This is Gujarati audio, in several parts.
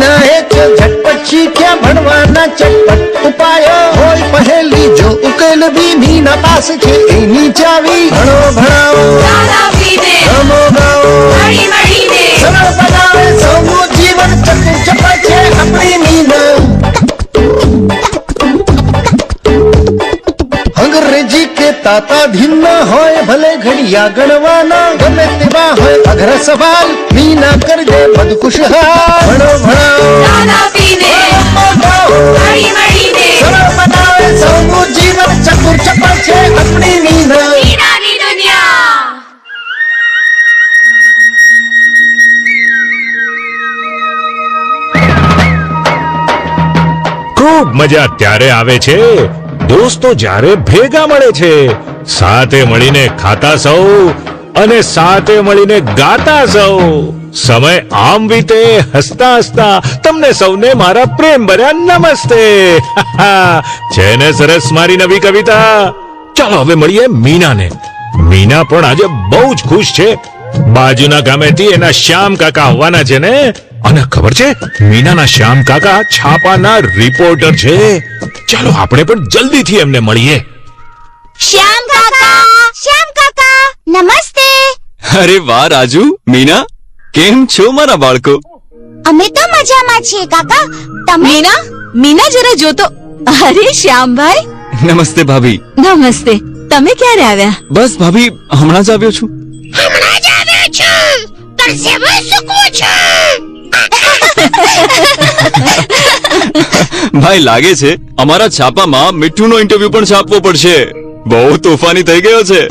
મીના એ ઝટપટ શીખ્યા ભણવાના ચટપટ ઉપાયો હોય પહેલી જો ઉકેલ બી મીના પાસે છે એની ચાવી ભણો ભણાવો રમો ગાઓ સરળ બનાવે સૌનું જીવન ચતુર ચપળ છે આપણી મીના અંગ્રેજી કે તાતા ભિન્ન હોય ભલે ઘડિયા ગણવાના ગમે તેવા હોય અઘરા સવાલ મીના કરજે બધ ખુશહાલ ભણો ભણાવો સરળ બનાવે સૌનું જીવન ચતુર ચપળ છે આપણી મીના ખૂબ મજા ત્યારે આવે છે દોસ્તો જ્યારે ભેગા મળે છે, સાથે મળીને ખાતા સૌ અને સાથે મળીને ગાતા સૌ. સમય આમ વીતે હસતા હસતા તમને સૌને મારા પ્રેમ ભર્યા નમસ્તે. છે ને સરસ મારી નવી કવિતા? ચાલો હવે મળીએ મીનાને. મીના પણ આજે બહુ જ ખુશ છે. બાજુના ગામેથી એના શ્યામ કાકા આવવાના છે ને. અને ખબર છે મીનાના શ્યામ કાકા છાપાના રિપોર્ટર છે. ચાલો આપણે પણ જલ્દીથી એમને મળીએ. શ્યામ કાકા નમસ્તે. અરે વાહ રાજુ, મીના, કેમ છો મારા બાળકો? અમે તો મજામાં છીએ કાકા. તમે? મીના જરા જોતો. અરે શ્યામભાઈ. નમસ્તે ભાભી. નમસ્તે. તમે ક્યારે આવ્યા? બસ ભાભી, હમણાં જ આવ્યો છું. પરસેવો સૂકવું છું. ભાઈ લાગે છે અમારા છાપામાં મીઠુનો ઇન્ટરવ્યુ પણ છાપવો પડશે. બહુ તોફાની થઈ ગયો છે.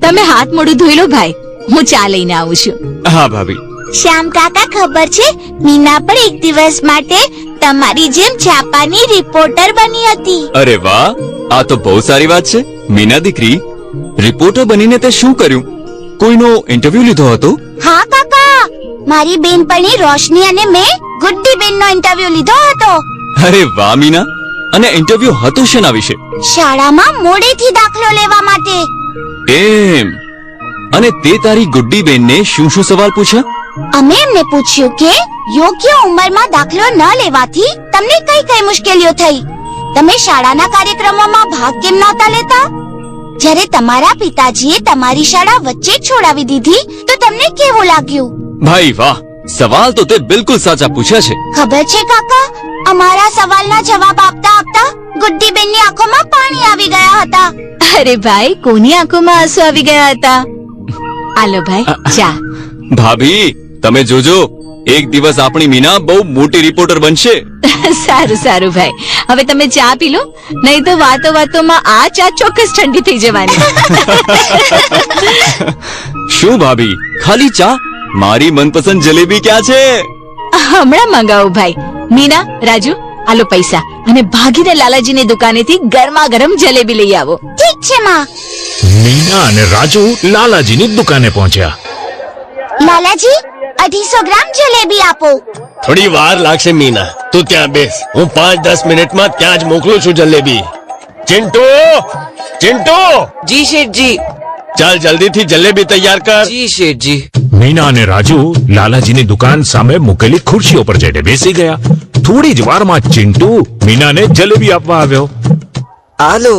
તમે હાથ મોઢું ધોઈ લો ભાઈ, હું ચા લઈને આવું છું. હા ભાભી. શ્યામ કાકા ખબર છે મીના પણ એક દિવસ માટે તમારી જેમ છાપાની રિપોર્ટર બની હતી. અરે વાહ, આ તો બહુ સારી વાત છે. મીના દીકરી, રિપોર્ટર બનીને તે શું કર્યું? કોઈનો ઇન્ટરવ્યુ લીધો હતો? હા કાકા, મારી બેનપણી રોશની અને મેં ગુડ્ડી બેનનો ઇન્ટરવ્યુ લીધો હતો. અરે વાહ મીના, અને ઇન્ટરવ્યુ હતું શેના વિશે? શાળામાં મોડેથી દાખલો લેવા માટે. એમ, અને તે તારી ગુડ્ડી બેનને શું શું સવાલ પૂછ્યા? અમે એમને પૂછ્યું કે યોગ્ય ઉંમરમાં દાખલો ન લેવાથી તમને કઈ કઈ મુશ્કેલીઓ થઈ, તમે શાળાના કાર્યક્રમોમાં ભાગ કેમ નહોતા લેતા, જ્યારે તમારા પિતાજીએ તમારી શાળા વચ્ચે જ છોડાવી દીધી તો તમને કેવું લાગ્યું? ભાઈ વાહ, સવાલ તો તે બિલકુલ સાચા પૂછ્યા છે. ખબર છે કાકા, અમારા સવાલના જવાબ આપતા આપતા ગુડ્ડી બેનની આંખોમાં પાણી આવી ગયા હતા. અરે ભાઈ, કોની આંખોમાં આંસુ આવી ગયા હતા? આલો ભાઈ ચા. ભાભી તમે જોજો, એક દિવસ આપણી મીના બહુ મોટી રિપોર્ટર બનશે. સારું સારું ભાઈ, હવે તમે ચા પી લો, નહીં તો વાતો વાતોમાં આ ચા ચોક્કસ ઠંડી થઈ જવાની. શું ભાભી, ખાલી ચા? મારી મનપસંદ જલેબી ક્યાં છે? હમણાં મંગાવું ભાઈ. મીના, રાજુ, આલો પૈસા અને ભાગીને લાલાજીની દુકાનેથી ગરમા ગરમ જલેબી લઈ આવો. ઠીક છે માં. મીના અને રાજુ લાલાજીની દુકાને પહોંચ્યા. લાલાજી, 250 ગ્રામ જલેબી આપો. થોડી વાર લાગશે મીના, તું ત્યાં બેસ, હું 5-10 મિનિટમાં ત્યાં જ મોકલું છું જલેબી. ચિંટુ, ચિંટુ! જી શેઠજી. ચાલ જલ્દીથી જલેબી તૈયાર કર. જી શેઠજી. મીના અને રાજુ લાલાજીની દુકાન સામે મૂકેલી ખુરશીઓ પર જઈને બેસી ગયા. થોડી જ વારમાં ચિંટુ મીનાને જલેબી આપવા આવ્યો. આલો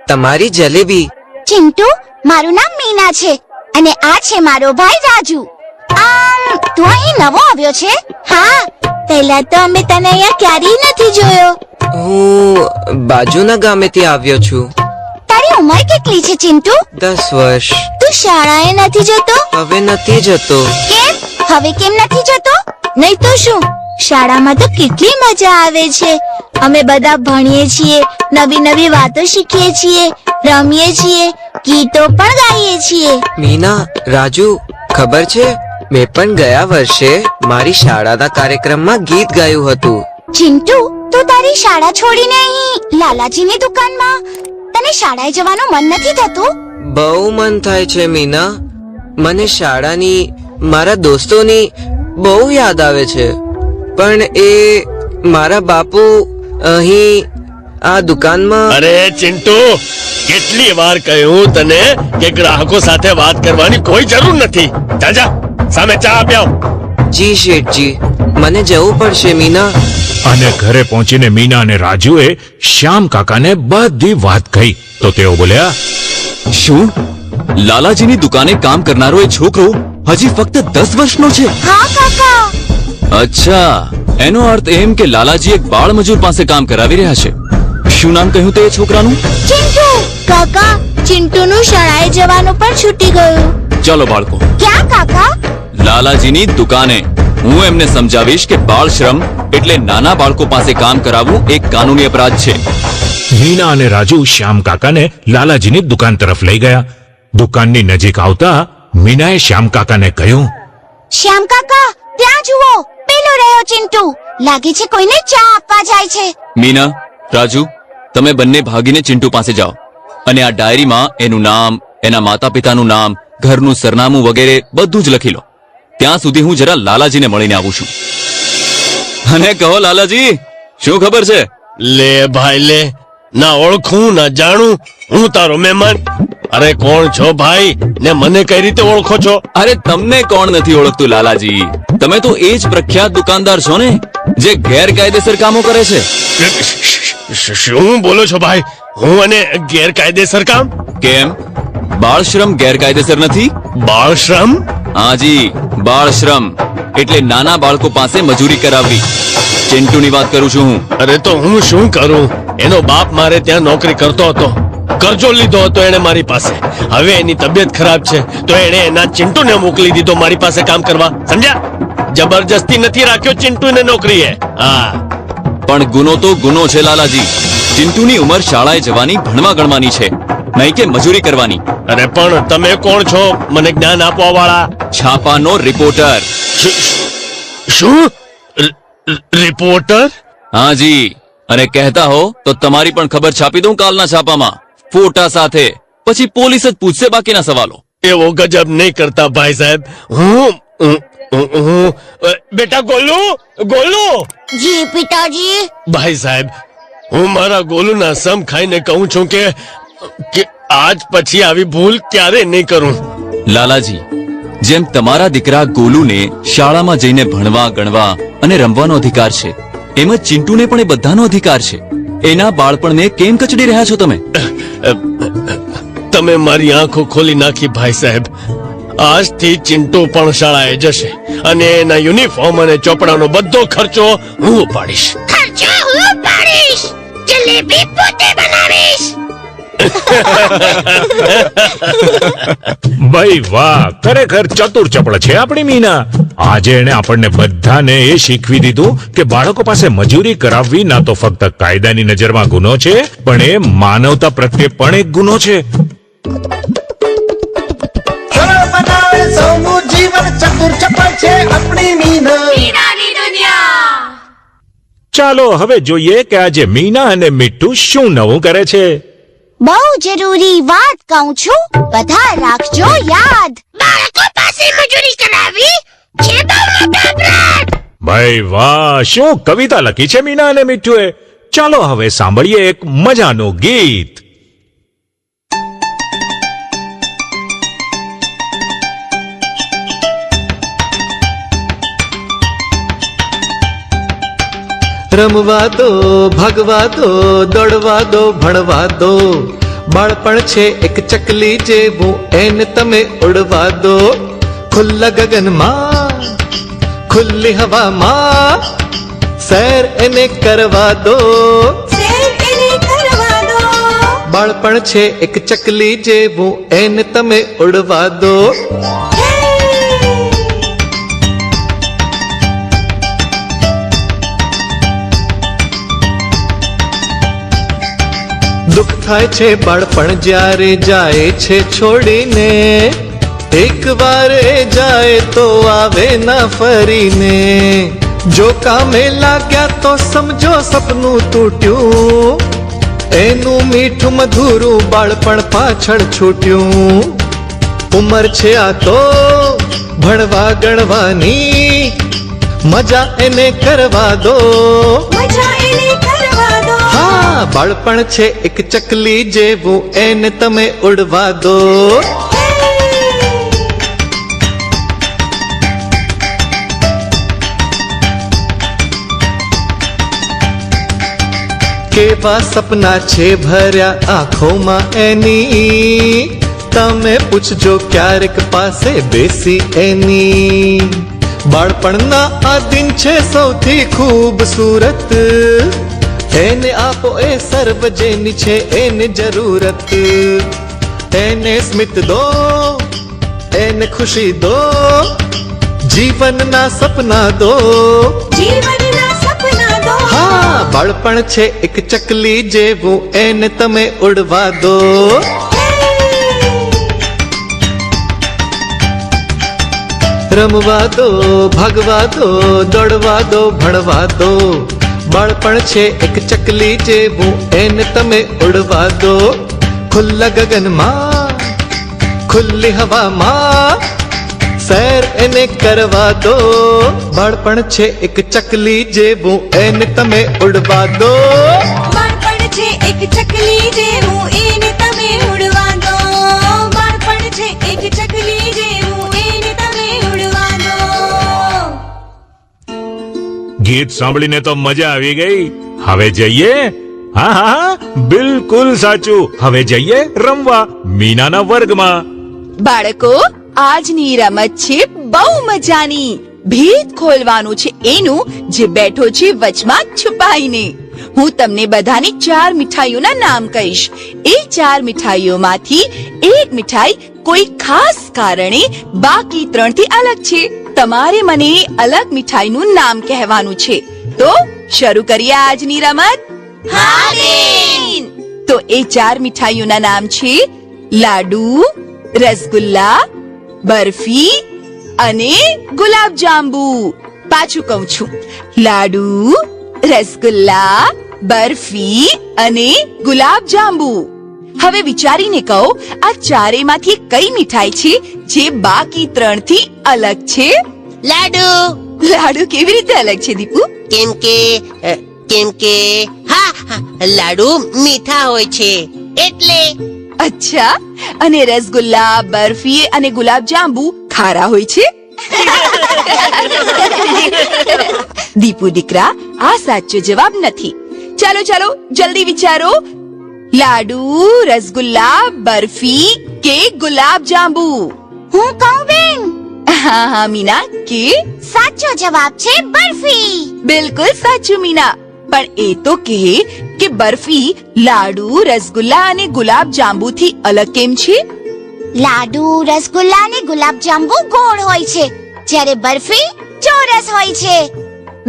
તમારી જલેબી. ચિંટુ, મારું નામ મીના છે અને આ છે મારો ભાઈ રાજુ. તું અહીં નવો આવ્યો છે? હા, પહેલા તો અમે તને અહીંયા ક્યારેય નથી જોયો. હું બાજુના ગામેથી આવ્યો છું. તારી ઉંમર કેટલી છે ચિંટુ? 10 વર્ષ. તું શાળાએ નથી જતો? હવે નથી જતો. કેમ? હવે કેમ નથી જતો? નહીં તો શું, શાળામાં તો કેટલી મજા આવે છે. અમે બધા ભણીએ છીએ, નવી નવી વાતો શીખીએ છીએ, રમીએ છીએ, ગીતો પણ ગાઈએ છીએ. મીના, રાજુ, ખબર છે મેં પણ ગયા વર્ષે મારી શાળાના કાર્યક્રમમાં ગીત ગાયું હતું. ચિંટુ, તું તારી શાળા છોડીને અહીં લાલાજીની દુકાનમાં, તને શાળાએ જવાનું મન નથી થતું? બહુ મન થાય છે મીના. મને શાળાની, મારા દોસ્તોની બહુ યાદ આવે છે. પણ એ મારા બાપુ અહીં આ દુકાનમાં. અરે ચિંટુ, કેટલી વાર કહ્યું તને કે ગ્રાહકો સાથે વાત કરવાની કોઈ જરૂર નથી. જા જા, સામે ચા આપ્યા. જી શેઠજી, મને જવું પડશે મીના. અને ઘરે પહોંચીને મીના અને રાજુએ શ્યામ કાકાને બધી વાત કહી તો તેઓ બોલ્યા, શું લાલાજીની દુકાને કામ કરનારો એ છોકરો હજી ફક્ત 10 વર્ષનો છે? હા કાકા. અચ્છા, એનો અર્થ એમ કે લાલાજી એક બાળ મજૂર પાસે કામ કરાવી રહ્યા છે. શું નામ કહ્યું તે છોકરાનું? ચિંટુ. કાકા, ચિંટુનું શાળાએ જવાનું પણ છૂટી ગયું. ચાલો બાળકો, ક્યાં કાકા? લાલાજીની દુકાને. હું એમને સમજાવીશ કે બાળ શ્રમ એટલે નાના બાળકો પાસે કામ કરાવવું એક કાનૂની અપરાધ છે. મીના અને રાજુ શ્યામ કાકાને લાલાજીની દુકાન તરફ લઈ ગયા. દુકાનની નજીક આવતા મીનાએ શ્યામ કાકાને કહ્યું, શ્યામ કાકા, ત્યાં જુઓ, પેલો રહ્યો ચિંટુ. લાગે છે કોઈને ચા આપવા જાય છે. મીના, રાજુ, તમે બંને ભાગીને ચિંટુ પાસે જાઓ અને આ ડાયરીમાં એનું નામ, એના માતા પિતાનું નામ, ઘરનું સરનામું વગેરે બધું જ લખી લો. ત્યાં સુધી હું જરા લાલાજીને મળીને આવું છું. અને કહો લાલાજી, શું ખબર છે? લે ભાઈ લે, ના ઓળખું ના જાણું, હું તારો મહેમાન. અરે કોણ છો ભાઈ, ને મને કઈ રીતે ઓળખો છો? અરે તમને કોણ નથી ઓળખતું લાલાજી? તમે તો એ જ પ્રખ્યાત દુકાનદાર છો ને, જે ગેરકાયદેસર કામો કરે છે. શું બોલો છો ભાઈ? હું અને ગેરકાયદેસર કામ? કેમ, બાળ શ્રમ ગેરકાયદેસર નથી? બાળ શ્રમ? હાજી, બાળ શ્રમ એટલે નાના બાળકો પાસે મજૂરી કરાવવી. ચિંટુની વાત કરું છું હું. અરે તો હું શું કરું? એનો બાપ મારે ત્યાં નોકરી કરતો હતો, કરજો લીધો હતો એને મારી પાસે. હવે એની તબિયત ખરાબ છે તો એણે એના ચિંટુને મોકલી દીધો મારી પાસે કામ કરવા. સમજ્યા? જબરજસ્તી નથી રાખ્યો ચિંટુને નોકરીએ. હા, પણ ગુનો તો ગુનો છે લાલાજી. ચિંટુની ઉંમર શાળાએ જવાની, ભણવા ગણવાની છે, નહીં કે મજૂરી કરવાની. અરે પણ તમે કોણ છો મને જ્ઞાન આપવા વાળા? છાપાનો રિપોર્ટર. શું? રિપોર્ટર? હાજી, અને કહેતા હો તો તમારી પણ ખબર છાપી દઉં કાલના છાપામાં, ફોટા સાથે. પછી પોલીસ જ પૂછશે બાકીના સવાલો. એવો ગજબ નહીં કરતા ભાઈ સાહેબ. હું બેટા ગોલુ, ગોલુ. જી પિતાજી. ભાઈ સાહેબ, હું મારા ગોલુના સમ ખાઈને કહું છું કે આજ પછી આવી ભૂલ ક્યારે નહીં કરું. લાલાજી, જેમ તમારા દીકરા ગોલુને શાળામાં જઈને ભણવા ગણવા અને રમવાનો અધિકાર છે, એમ જ ચિંટુને પણ એ બધાનો અધિકાર છે. એના બાળપણને કેમ કચડી રહ્યા છો તમે? તમે મારી આંખો ખોલી નાખી ભાઈ સાહેબ. આજથી ચિંટુ પણ શાળાએ જશે અને એના યુનિફોર્મ અને ચોપડાનો બધો ખર્ચો હું ઉપાડીશ. ખર્ચો હું પાડીશ, જલેબી પોતે બનાવીશ. ભાઈ વાહ, ખરેખર ચતુર ચપળ છે આપણી મીના. આજે એને આપણને બધાને એ શીખવી દીધું કે બાળકો પાસે મજૂરી કરાવવી ના તો ફક્ત કાયદાની નજરમાં ગુનો છે, પણ એ માનવતા પ્રત્યે પણ એક ગુનો છે. સરળ બનાવે સૌનું જીવન, ચતુર ચપળ છે આપણી મીના. ચાલો હવે જોઈએ કે આજે મીના અને મીઠું શું નવું કરે છે. બહુ જરૂરી વાત કહું છું, બધા રાખજો યાદ. બાળકો પાસે મજૂરી કરાવી છે બહુ મોટો અપરાધ. ભાઈ વાહ, શું કવિતા લખી છે મીના અને મીઠુએ. ચાલો હવે સાંભળીએ એક મજાનું ગીત. રમવા દો, ભાગવા દો, દોડવા દો, ભણવા દો. બાળપણ છે એક ચકલી જેવું, એને તમે ઉડવા દો. ખુલ્લા ગગનમાં, ખુલ્લી હવામાં, સૈર એને કરવા દો. બાળપણ છે એક ચકલી જેવું, એને તમે ઉડવા દો. દુઃખ થાય છે બાળપણ જ્યારે જાય છે છોડીને, એક વાર એ જાય તો આવે ના ફરીને. જો કામે લાગ્યા તો સમજો સપનું તૂટ્યું, એનું મીઠું મધુરું બાળપણ પાછળ છૂટ્યું. ઉંમર છે આ તો ભણવા ગણવાની, મજા એને કરવા દો. હા, બાળપણ છે એક ચકલી જેવું, એને તમે ઉડવા દો. કેવા સપના છે ભર્યા આંખોમાં એની તમે પૂછજો ક્યારેક પાસે બેસી એની બાળપણના આ દિન છે સૌથી ખૂબસૂરત એને આપો એ સર્વ જેની છે એને જરૂરત એને સ્મિત દો એને ખુશી દો જીવનના સપના દો જીવનના સપના દો હા બાળપણ છે એક ચકલી જેવું એને તમે ઉડવા દો રમવા દો ભાગવા દો દોડવા દો ભણવા દો બાળપણ છે એક ચકલી જેવું એને તમે ઉડવા દો ખુલ્લા ગગનમાં ખુલ્લી હવામાં સૈર એને કરવા દો બાળપણ છે એક ચકલી જેવું એને તમે ઉડવા દો બાળપણ છે એક ચકલી જેવું એને તમે ઉડવા દો બાળપણ છે એક ચકલી જેવું એને તમે ઉડવા દો ગીત સાંભળીને તો મજા આવી ગઈ. હવે જઈએ? હા હા બિલકુલ સાચું. હવે જઈએ રમવા મીનાના વર્ગમાં. બાળકો આજની રમત છે બહુ મજાની. ભેદ ખોલવાનું છે એનું જે બેઠો છે વચમાં છુપાઈને. હું તમને બધાને 4 મીઠાઈઓના નામ કહીશ. એ 4 મીઠાઈઓમાંથી એક મીઠાઈ કોઈ ખાસ કારણે બાકી 3 થી અલગ છે. તમારે મને એ અલગ મીઠાઈનું નામ કહેવાનું છે. તો શરૂ કરીએ આજની રમત. હા બેન. તો એ 4 મીઠાઈઓના નામ છે લાડુ, રસગુલ્લા, બરફી અને ગુલાબ જાંબુ. પાછું કહું છું, લાડુ, રસગુલ્લા, બરફી અને ગુલાબ જાંબુ. હવે વિચારીને કહો, આ ચારેયમાંથી કઈ મીઠાઈ છે જે બાકી 3 થી અલગ છે? લાડુ. લાડુ કેવી રીતે અલગ છે દીપુ? કેમ કે હા લાડુ મીઠા હોય છે એટલે. અચ્છા, અને રસગુલ્લા, બરફી અને ગુલાબ જાંબુ ખારા હોય છે? દીપુ દીકરા, આ સાચો જવાબ નથી. ચાલો ચાલો જલ્દી વિચારો. લાડુ, રસગુલ્લા, બરફી કે ગુલાબ જાંબુ? હું કહું બેન, હા હા મીના, કે સાચો જવાબ છે બરફી. બિલકુલ સાચું મીના. પણ એ તો કહે કે બરફી લાડુ, રસગુલ્લા અને ગુલાબ જાંબુ થી અલગ કેમ છે? લાડુ, રસગુલ્લા અને ગુલાબ જાંબુ ગોળ હોય છે, જ્યારે બરફી ચોરસ હોય છે.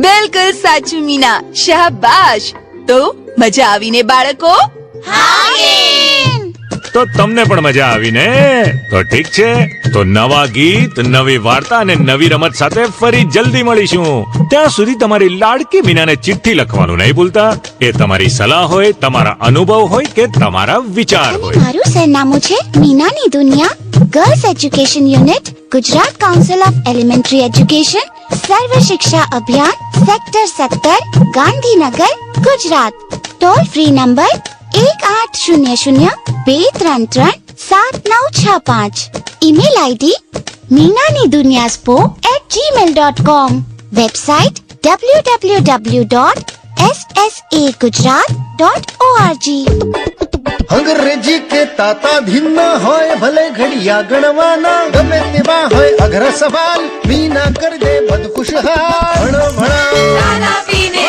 બિલકુલ સાચું મીના, શાબાશ. તો મજા આવીને બાળકો? હા બેન. તો તમને પણ મજા આવી ને? તો ઠીક છે. તો નવા ગીત, નવી વાર્તા અને નવી રમત સાથે ફરી જલ્દી મળીશું. ત્યાં સુધી તમારી લાડકી મીનાને ચિઠ્ઠી લખવાનું નહીં ભૂલતા. એ તમારી સલાહ હોય, તમારા અનુભવ હોય કે તમારા વિચાર અને હોય. મારું સરનામું છે મીનાની દુનિયા, girls education unit, Gujarat council of elementary education, Sarva Shiksha Abhiyan, sector 17, Gandhinagar, Gujarat. Toll free number 1800-233-7965. Email ID meenaniduniyaspo@gmail.com. Website www.ssagujarat.org. અંગ્રેજી કે તાતા ધીના હોય ભલે ઘડિયા ગણવાના ગમે તેવા હોય અઘરા સવાલ મીના કર દે બધ ખુશહાલ ભણો ભણાવો નાના પીને